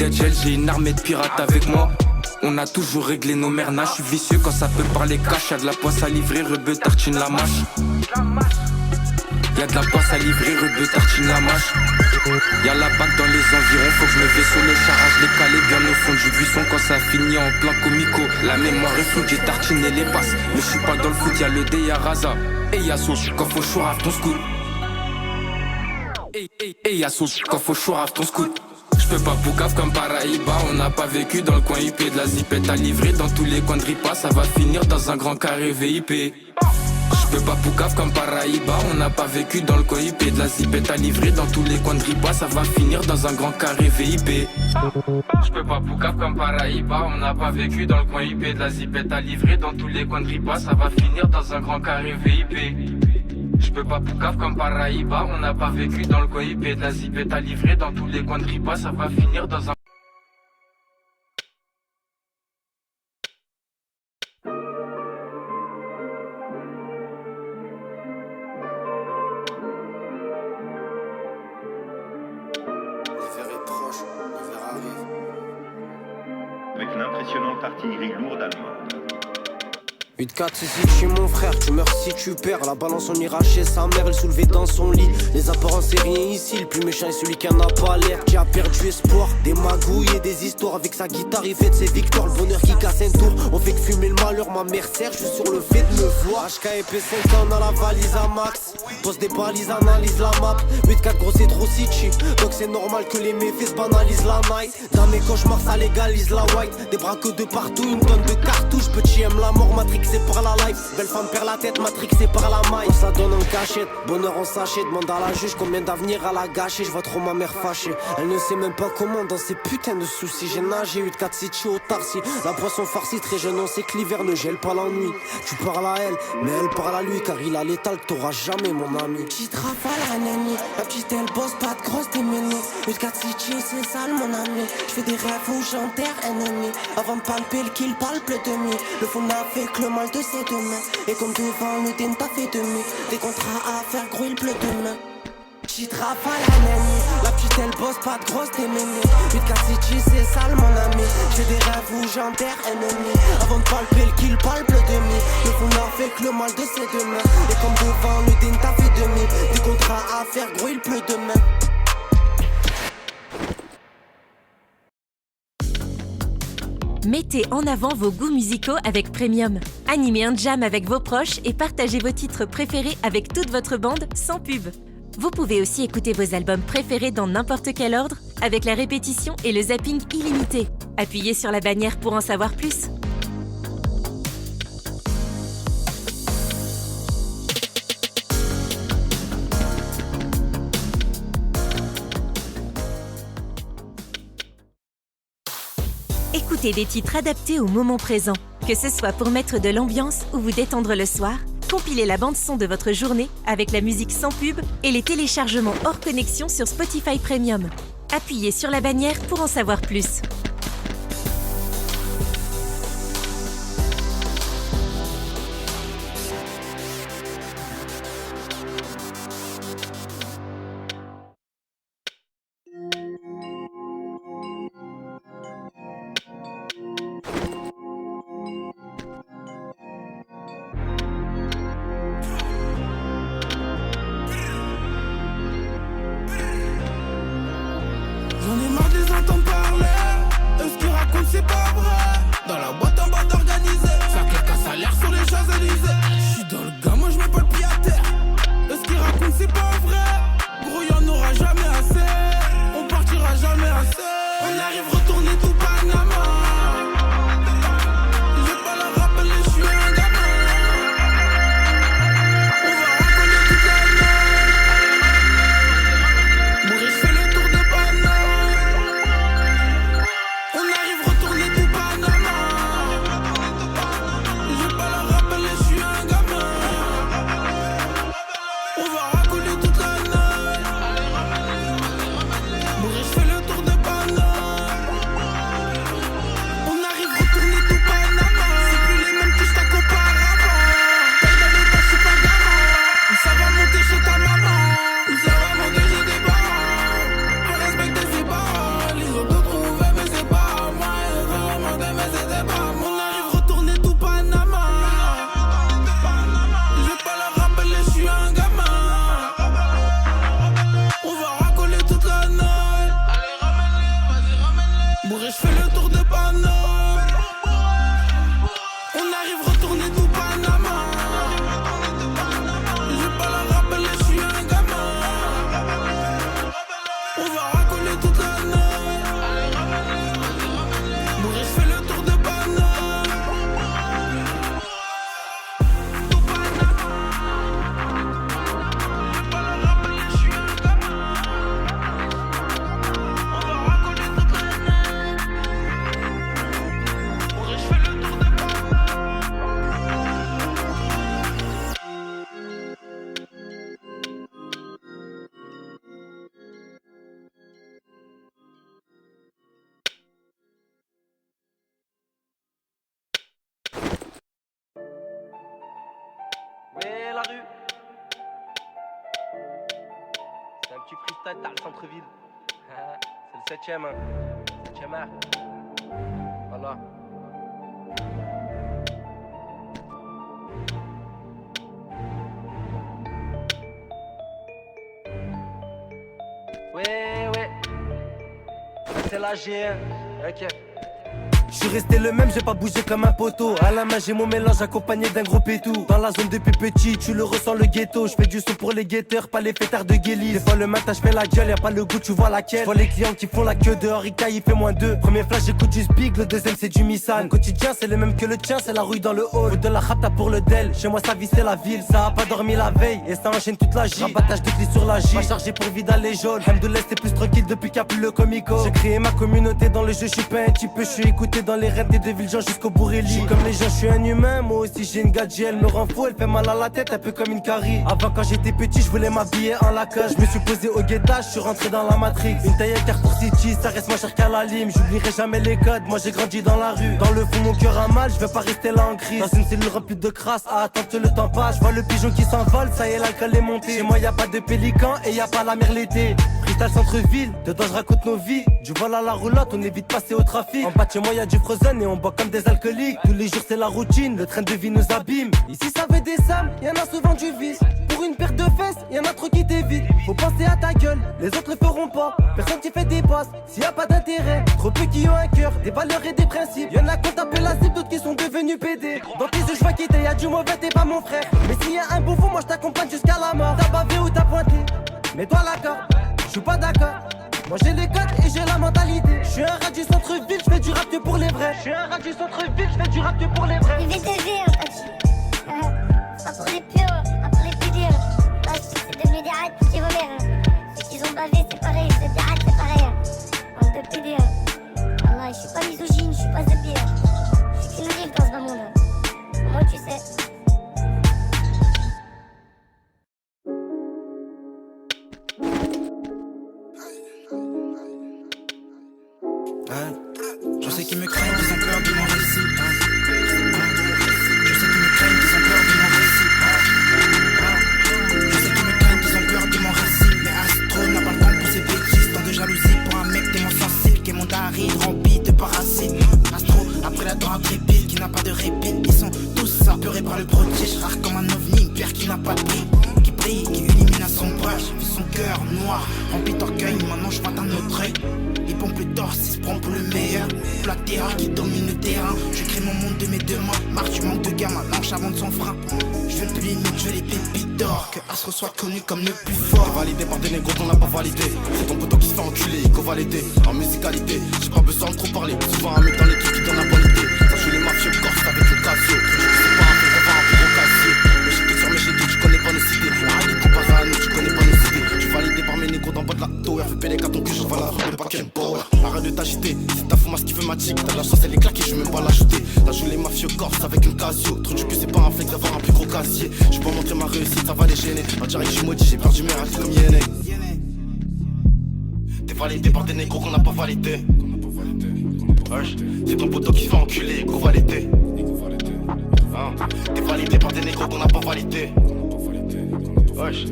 dead gel, j'ai une armée de pirates avec moi. On a toujours réglé nos mernages, je suis vicieux quand ça peut parler cash. Y'a de la poisse à livrer, rebeu tartine la mâche. Y'a de la poisse à livrer, rebeu tartine la mâche. Y'a la bague dans les environs, faut que je me vais sur le charage, les calé bien au fond du buisson quand ça finit en plein comico. La mémoire est floue, j'ai tartiné les passes, mais je suis pas dans le foot, y'a le dé, y'a Raza. Et y'a sauce, quand faut chourave ton scout. Et y'a sauce, quand faut chourave ton scout. J'peux pas poucave comme Paraïba, on n'a pas vécu dans le coin IP. De la zipette à livrer dans tous les coins de ripa, ça va finir dans un grand carré VIP. J'peux pas poucave comme Paraïba, on n'a pas vécu dans le coin IP. De la zipette à livrer dans tous les coins de ripa, ça va finir dans un grand carré VIP. J'peux pas poucave comme Paraïba, on n'a pas vécu dans le coin IP. De la zipette à livrer dans tous les coins de ripa, ça va finir dans un grand carré VIP. J'peux pas poucave comme Paraïba, on n'a pas vécu dans le coin IP. De la zipette à livrer dans tous les coins de ripa, ça va finir dans un... Avec l'impressionnante artillerie lourde allemande. 8-4 ici chez mon frère, tu meurs si tu perds. La balance on ira chez sa mère, elle soulevait dans son lit. Les apparences c'est rien ici, le plus méchant est celui qui en a pas l'air. Qui a perdu espoir, des magouilles et des histoires. Avec sa guitare il fait de ses victoires, le bonheur qui casse un tour. On fait que fumer le malheur, ma mère sert, je suis sur le fait de me voir. HK et P5 on a la valise à max. Pose des balises, analyse la map. 8-4 gros c'est trop si cheap, donc c'est normal que les méfaits banalisent la night. Dans mes cauchemars ça légalise la white. Des braques de partout, une tonne de cartouches. Petit aime la mort, Matrix c'est par la life. Belle femme perd la tête, matrixée par la maille. On ça donne en cachette, bonheur en sachet. Demande à la juge combien d'avenir à la gâcher. Je vois trop ma mère fâchée, elle ne sait même pas comment dans ces putains de soucis. J'ai nagé 8-4 City au Tarsi. La poisson farcie très jeune, on sait que l'hiver ne gèle pas la nuit. Tu parles à elle, mais elle parle à lui. Car il a l'étal que t'auras jamais mon ami. Petite rafale un ennemi, la petite elle bosse pas de grosse déménée. 8-4 City c'est sale mon ami. Je fais des rêves où j'enterre un ennemi. Avant de palper le kill palpe le demi. Le fond n'a fait que le mal de ses deux mains. Et comme devant le den t'as fait demi. Des contrats à faire gros il pleut demain. Petite rafale un ennemi, la petite elle bosse pas de grosse déménée. 8-4 City c'est sale mon ami. J'ai des rêves où j'enterre un ennemi. Avant de palper le kill palpe le demi. Le fond n'a fait que le mal de ses deux mains. Et comme devant le den t'as fait demi. Des contrats à faire gros il pleut demain. Mettez en avant vos goûts musicaux avec Premium. Animez un jam avec vos proches et partagez vos titres préférés avec toute votre bande sans pub. Vous pouvez aussi écouter vos albums préférés dans n'importe quel ordre avec la répétition et le zapping illimité. Appuyez sur la bannière pour en savoir plus. Écoutez des titres adaptés au moment présent, que ce soit pour mettre de l'ambiance ou vous détendre le soir. Compilez la bande-son de votre journée avec la musique sans pub et les téléchargements hors connexion sur Spotify Premium. Appuyez sur la bannière pour en savoir plus. J'en ai marre de les entendre parler. Total, centre-ville. C'est le 7ème, hein. 7ème art. Voilà. Ouais. C'est la G1. Ok. Je suis resté le même, j'ai pas bougé comme un poteau. À la main j'ai mon mélange accompagné d'un gros pétou. Dans la zone depuis petit, tu le ressens le ghetto. Je fais du son pour les guetteurs, pas les fêtards de Guélis. Des fois le matin je fais la gueule, y'a pas le goût, tu vois laquelle. Je vois les clients qui font la queue dehors, Ika il fait -2. Premier flash j'écoute du Spig, le deuxième c'est du Missan. Mon quotidien c'est le même que le tien, c'est la rouille dans le hall. Faut de la rapta pour le del, chez moi sa vie c'est la ville. Ça a pas dormi la veille, et ça enchaîne toute la J. Rabattage de clés sur la J, pas chargé pour vider les jaunes. Hamdoullah c'est plus tranquille depuis qu'il y a plus le comico. J'ai créé ma communauté dans le jeu, je suis pas un type. Je suis écouté dans les rêves des deux gens jusqu'au Bourrelli. Comme les gens, je suis un humain, moi aussi j'ai une gadget. Elle me rend fou, elle fait mal à la tête, un peu comme une carie. Avant quand j'étais petit, je voulais m'habiller en lacoste. Je me suis posé au guettage, je suis rentré dans la Matrix. Une taille à Carrefour City, ça reste moins cher qu'à la lime. J'oublierai jamais les codes, moi j'ai grandi dans la rue. Dans le fond mon cœur a mal, je vais pas rester là en crise. Dans une cellule remplie de crasse, à attendre que le temps passe. Je vois le pigeon qui s'envole, ça y est l'alcool est monté. Chez moi y a pas de pélican et y a pas la mer l'été. Freestyle centre-ville, dedans je raconte nos vies. Du vol à la roulotte, on évite de passer au trafic. En bas de chez moi y a du frozen et on boit comme des alcooliques. Tous les jours c'est la routine, le train de vie nous abîme. Ici ça veut des sommes, y'en a souvent du vice. Pour une paire de fesses, y'en a trop qui t'évitent. Faut penser à ta gueule, les autres le feront pas. Personne qui fait des passes, s'il y a pas d'intérêt. Trop peu qui ont un cœur, des valeurs et des principes. Y'en a qui ont tapé la cible, d'autres qui sont devenus PD. Dans tes yeux je vois quitter, y'a du mauvais, t'es pas mon frère. Mais s'il y a un bouffon, moi je t'accompagne jusqu'à la mort. T'as bavé ou t'as pointé, mets-toi l'accord, je suis pas d'accord. Moi j'ai les codes et j'ai la mentalité. Je suis un rat du centre-ville, je fais du rap que pour les vrais. Je suis un rat du centre-ville, je fais du rap que pour les vrais. Il vient de vie, en fait. Pas pour les purs, pas pour les plus durs. Là, c'est devenu des rats qui vomèrent. Ceux qui ont bavé, c'est pareil. Vous êtes des rats, c'est pareil. On peut plus dire. Voilà, je suis pas misogyne, je suis pas zépire. Je suis criminel dans ce bas monde. Au moins, tu sais. Je sais qu'ils me craignent, qu'ils ont peur de mon récit. Je sais qu'ils me craignent, qu'ils ont peur de mon récit. Je sais qu'ils me craignent, qu'ils ont peur de mon récit. Mais Astro n'a pas le temps pour ces bêtises. Tant de jalousie pour un mec tellement sensible qui est mon daride rempli de parasites. Astro, après la dent intrépide, qui n'a pas de répit. Ils sont tous apeurés par le prodige, rare comme un ovni, une pierre qui n'a pas de prix. Qui brille, qui illumine à son brush. Vu son cœur noir, rempli d'orgueil, maintenant je vois d'un autre œil. Il pompe le torse, il se prend pour le meilleur. Pour la terre qui domine le terrain. Je crée mon monde de mes deux mains. Marque du manque de gamin, lâche avant de son frein. Je veux plus limite, je veux les pépites d'or. Que Astro soit connu comme le plus fort. T'es validé par des négros qu'on n'a pas validé. C'est ton poteau qui se fait enculer, il co-validé. En musicalité, j'ai pas besoin de trop parler. Souvent un mec dans l'équipe qui donne la bonne idée. Ça joue les mafieux corse avec une Casio. C'est pas un peu, on va un peu au cassier. Mais j'ai tout sur mes chétis, tu connais pas nos cités. Arrête de comparer à nous, tu connais pas nos cités. Je suis validé par mes négros d'en bas de la tower. Fais péler qu'à ton cul, je vois la rue de paquet power. Arrête de t'agiter, c'est ta foumasse qui veut ma tic. T'as la chance, elle est claquée, je veux même pas l'ajouter. T'as joué les mafieux corse avec une Casio. Trop du cul, c'est pas un flex d'avoir un plus gros casier. Je peux montrer ma réussite, ça va les gêner. On dirait que je suis maudit, j'ai perdu mes racines comme Yéné. T'es validé par des négros qu'on n'a pas validé. Wesh, c'est ton poteau qui se fait enculer, co-validé. T'es validé par des négros qu'on n'a pas validé. Wesh.